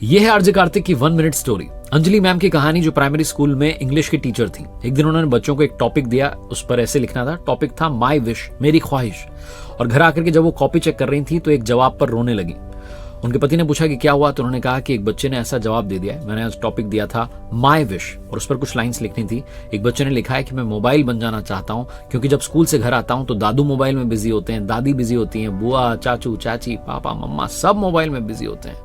यह है आरजे कार्तिक की 1 मिनट स्टोरी। अंजलि मैम की कहानी, जो प्राइमरी स्कूल में इंग्लिश की टीचर थी। एक दिन उन्होंने बच्चों को एक टॉपिक दिया, उस पर ऐसे लिखना था। टॉपिक था माई विश, मेरी ख्वाहिश। और घर आकर के जब वो कॉपी चेक कर रही थी तो एक जवाब पर रोने लगी। उनके पति ने पूछा कि क्या हुआ, तो उन्होंने कहा कि एक बच्चे ने ऐसा जवाब दे दिया है। मैंने आज टॉपिक दिया था माई विश और उस पर कुछ लाइंस लिखनी थी। एक बच्चे ने लिखा है कि मैं मोबाइल बन जाना चाहता हूँ, क्योंकि जब स्कूल से घर आता हूँ तो दादू मोबाइल में बिजी होते हैं, दादी बिजी होती हैं, बुआ, चाचू, चाची, पापा, मम्मा सब मोबाइल में बिजी होते हैं।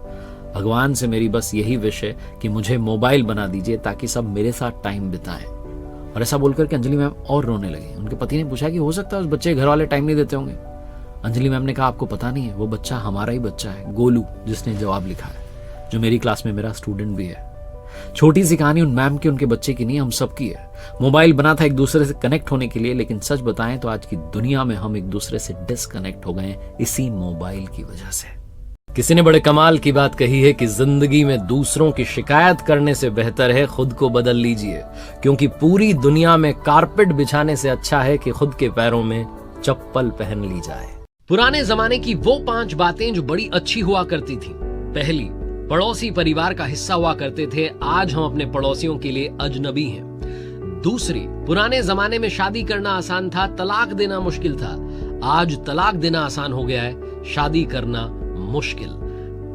भगवान से मेरी बस यही विश है कि मुझे मोबाइल बना दीजिए ताकि सब मेरे साथ टाइम बिताएं। और ऐसा बोलकर के अंजलि मैम और रोने लगी। उनके पति ने पूछा कि हो सकता है उस बच्चे घर वाले टाइम नहीं देते होंगे। अंजलि मैम ने कहा आपको पता नहीं है, वो बच्चा हमारा ही बच्चा है, गोलू, जिसने जवाब लिखा है, जो मेरी क्लास में मेरा स्टूडेंट भी है। छोटी सी कहानी उन मैम की, उनके बच्चे की नहीं, हम सबकी है। मोबाइल बना था एक दूसरे से कनेक्ट होने के लिए, लेकिन सच बताएं तो आज की दुनिया में हम एक दूसरे से डिस्कनेक्ट हो गए इसी मोबाइल की वजह से। किसी ने बड़े कमाल की बात कही है कि जिंदगी में दूसरों की शिकायत करने से बेहतर है खुद को बदल लीजिए, क्योंकि पूरी दुनिया में कारपेट बिछाने से अच्छा है कि खुद के पैरों में चप्पल पहन ली जाए। पुराने जमाने की वो 5 बातें जो बड़ी अच्छी हुआ करती थी। पहली, पड़ोसी परिवार का हिस्सा हुआ करते थे, आज हम अपने पड़ोसियों के लिए अजनबी हैं। दूसरी, पुराने जमाने में शादी करना आसान था, तलाक देना मुश्किल था। आज तलाक देना आसान हो गया है, शादी करना मुश्किल।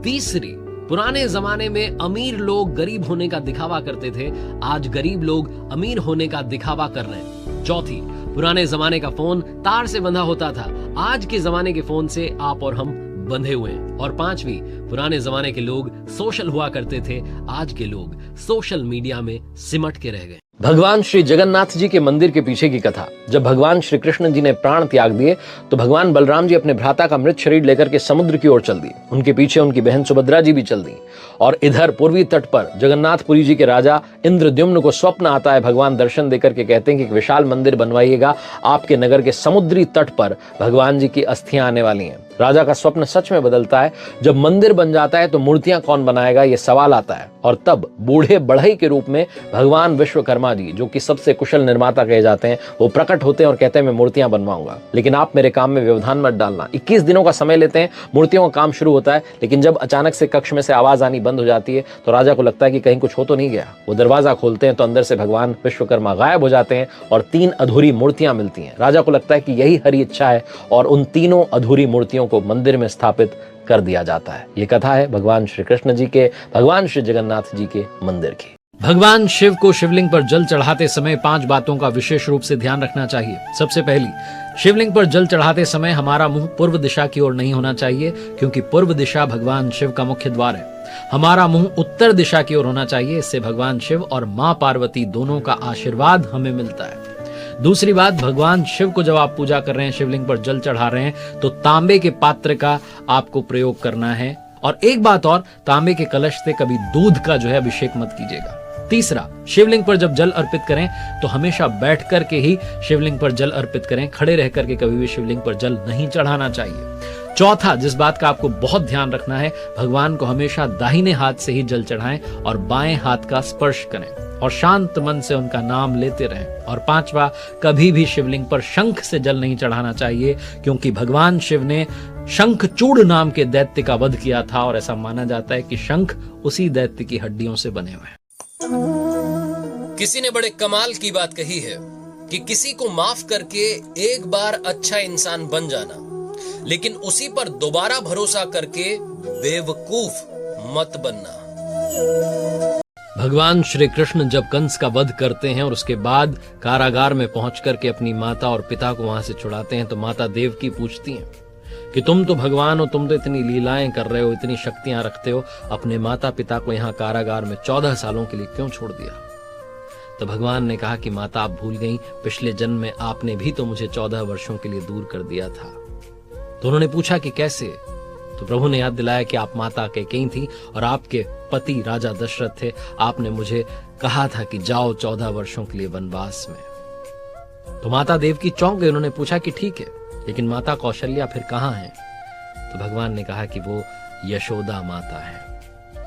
तीसरी, पुराने जमाने में अमीर लोग गरीब होने का दिखावा करते थे, आज गरीब लोग अमीर होने का दिखावा कर रहे हैं। चौथी, पुराने जमाने का फोन तार से बंधा होता था, आज के जमाने के फोन से आप और हम बंधे हुए हैं। और पांचवी, पुराने जमाने के लोग सोशल हुआ करते थे, आज के लोग सोशल मीडिया में सिमट के रह गए। भगवान श्री जगन्नाथ जी के मंदिर के पीछे की कथा। जब भगवान श्री कृष्ण जी ने प्राण त्याग दिए तो भगवान बलराम जी अपने भ्राता का मृत शरीर लेकर के समुद्र की ओर चल दिए। उनके पीछे उनकी बहन सुभद्रा जी भी चल दी। और इधर पूर्वी तट पर जगन्नाथपुरी जी के राजा इंद्रद्युम्न को स्वप्न आता है। भगवान दर्शन देकर के कहते हैं कि एक विशाल मंदिर बनवाइएगा, आपके नगर के समुद्री तट पर भगवान जी की अस्थियां आने वाली हैं। राजा का स्वप्न सच में बदलता है। जब मंदिर बन जाता है तो मूर्तियां कौन बनाएगा, ये सवाल आता है। और तब बूढ़े बढ़ई के रूप में भगवान विश्वकर्मा जी, जो कि सबसे कुशल निर्माता कहे जाते हैं, वो प्रकट होते हैं और कहते हैं मैं मूर्तियां बनवाऊंगा, लेकिन आप मेरे काम में व्यवधान मत डालना। 21 दिनों का समय लेते हैं, मूर्तियों का काम शुरू होता है, लेकिन जब अचानक से कक्ष में से आवाज आनी बंद हो जाती है तो राजा को लगता है कि कहीं कुछ हो तो नहीं गया। वो दरवाजा खोलते हैं तो अंदर से भगवान विश्वकर्मा गायब हो जाते हैं और 3 अधूरी मूर्तियां मिलती हैं। राजा को लगता है कि यही हरी इच्छा है और उन तीनों अधूरी मूर्तियों को मंदिर में स्थापित कर दिया जाता है। ये कथा है भगवान श्री कृष्ण जी के, भगवान श्री जगन्नाथ जी के मंदिर की। भगवान शिव को शिवलिंग पर जल चढ़ाते समय 5 बातों का विशेष रूप से ध्यान रखना चाहिए। सबसे पहली, शिवलिंग पर जल चढ़ाते समय हमारा मुंह पूर्व दिशा की ओर नहीं होना चाहिए, क्योंकि पूर्व दिशा भगवान शिव का मुख्य द्वार है। हमारा मुंह उत्तर दिशा की ओर होना चाहिए, इससे भगवान शिव और मां पार्वती दोनों का आशीर्वाद हमें मिलता है। दूसरी बात, भगवान शिव को जब आप पूजा कर रहे हैं, शिवलिंग पर जल चढ़ा रहे हैं, तो तांबे के पात्र का आपको प्रयोग करना है। और एक बात और, तांबे के कलश से कभी दूध का जो है अभिषेक मत कीजिएगा। तीसरा, शिवलिंग पर जब जल अर्पित करें तो हमेशा बैठ करके ही शिवलिंग पर जल अर्पित करें, खड़े रह करके कभी भी शिवलिंग पर जल नहीं चढ़ाना चाहिए। चौथा, जिस बात का आपको बहुत ध्यान रखना है, भगवान को हमेशा दाहिने हाथ से ही जल चढ़ाएं और बाएं हाथ का स्पर्श करें और शांत मन से उनका नाम लेते रहें। और पांचवा, कभी भी शिवलिंग पर शंख से जल नहीं चढ़ाना चाहिए, क्योंकि भगवान शिव ने शंखचूड़ नाम के दैत्य का वध किया था और ऐसा माना जाता है कि शंख उसी दैत्य की हड्डियों से बने हुए हैं। किसी ने बड़े कमाल की बात कही है कि किसी को माफ करके एक बार अच्छा इंसान बन जाना, लेकिन उसी पर दोबारा भरोसा करके बेवकूफ मत बनना। भगवान श्री कृष्ण जब कंस का वध करते हैं और उसके बाद कारागार में पहुंच करके अपनी माता और पिता को वहां से छुड़ाते हैं, तो माता देवकी पूछती हैं कि तुम तो भगवान हो, तुम तो इतनी लीलाएं कर रहे हो, इतनी शक्तियां रखते हो, अपने माता पिता को यहाँ कारागार में 14 सालों के लिए क्यों छोड़ दिया? तो भगवान ने कहा कि माता, आप भूल गई, पिछले जन्म में आपने भी तो मुझे 14 वर्षों के लिए दूर कर दिया था। तो उन्होंने पूछा कि कैसे? तो प्रभु ने याद दिलाया कि आप माता कैकेयी थी और आपके पति राजा दशरथ थे। आपने मुझे कहा था कि जाओ 14 वर्षों के लिए वनवास में। तो माता देवकी चौंक गई। उन्होंने पूछा कि ठीक है, लेकिन माता कौशल्या फिर कहाँ हैं? तो भगवान ने कहा कि वो यशोदा माता है,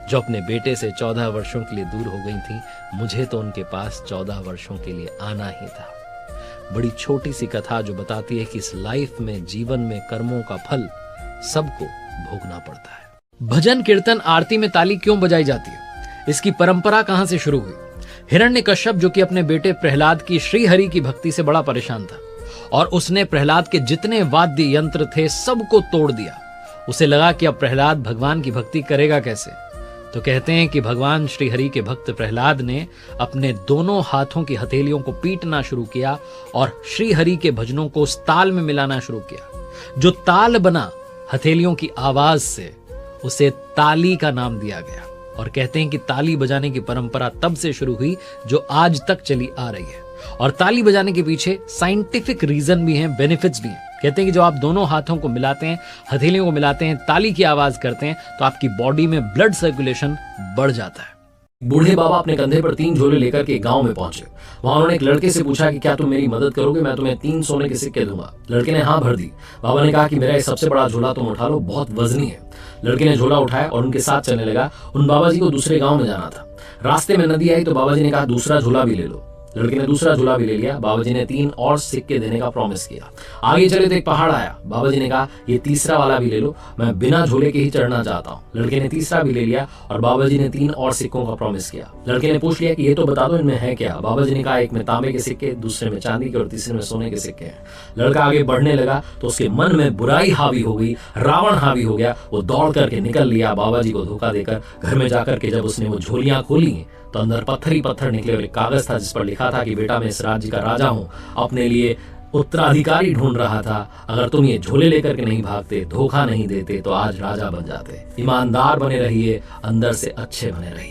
जो अपने बेटे से 14 वर्षों के लिए दूर हो गई थी। मुझे तो उनके पास 14 वर्षों के लिए आना ही था। बड़ी छोटी सी कथा जो बताती है कि इस लाइफ में, जीवन में कर्मों का फल सबको भोगना पड़ता है। भजन कीर्तन आरती में ताली क्यों बजाई जाती है? इसकी परंपरा कहां से शुरू हुई? हिरण्यकश्यप जो कि अपने बेटे प्रहलाद की श्रीहरि की भक्ति से बड़ा परेशान था और उसने प्रहलाद के जितने वाद्य यंत्र थे सबको तोड़ दिया। उसे लगा कि अब प्रहलाद भगवान की भक्ति करेगा कैसे। तो कहते हैं कि भगवान श्रीहरि के भक्त प्रहलाद ने अपने दोनों हाथों की हथेलियों को पीटना शुरू किया और श्रीहरि के भजनों को उस ताल में मिलाना शुरू किया। जो ताल बना हथेलियों की आवाज से, उसे ताली का नाम दिया गया। और कहते हैं कि ताली बजाने की परंपरा तब से शुरू हुई जो आज तक चली आ रही है। और ताली बजाने के पीछे साइंटिफिक रीजन भी है, बेनिफिट्स भी हैं। कहते हैं कि जब आप दोनों हाथों को मिलाते हैं, हथेलियों को मिलाते हैं, ताली की आवाज करते हैं तो आपकी बॉडी में ब्लड सर्कुलेशन बढ़ जाता है। बूढ़े बाबा अपने कंधे पर 3 झोले लेकर के गांव में पहुंचे। वहां उन्होंने एक लड़के से पूछा कि क्या तुम मेरी मदद करोगे, मैं तुम्हें 3 सोने के सिक्के दूंगा। लड़के ने हाँ भर दी। बाबा ने कहा कि मेरा ये सबसे बड़ा झोला तुम उठा लो, बहुत वजनी है। लड़के ने झोला उठाया और उनके साथ चलने लगा। उन बाबा जी को दूसरे गांव में जाना था। रास्ते में नदी आई तो बाबा जी ने कहा दूसरा झोला भी ले लो। लड़के ने दूसरा झोला भी ले लिया। बाबा जी ने 3 और सिक्के देने का प्रॉमिस किया। आगे चले तो एक पहाड़ आया। बाबा जी ने कहा ये तीसरा वाला भी ले लो, मैं बिना झोले के ही चढ़ना चाहता हूँ। लड़के ने तीसरा भी ले लिया और बाबा जी ने 3 और सिक्कों का प्रॉमिस किया। लड़के ने पूछ लिया कि ये तो बता दो इनमें है क्या। बाबा जी ने कहा एक में तांबे के सिक्के, दूसरे में चांदी के और तीसरे में सोने के सिक्के हैं। लड़का आगे बढ़ने लगा तो उसके मन में बुराई हावी हो गई, रावण हावी हो गया। वो दौड़ करके निकल लिया बाबा जी को धोखा देकर। घर में जाकर के जब उसने वो झोलियां खोली तो अंदर पत्थर ही पत्थर निकले और एक कागज था जिस पर लिखा था कि बेटा मैं इस राज्य का राजा हूं, अपने लिए उत्तराधिकारी ढूंढ रहा था। अगर तुम ये झोले लेकर के नहीं भागते, धोखा नहीं देते तो आज राजा बन जाते। ईमानदार बने रहिए, अंदर से अच्छे बने रहिए।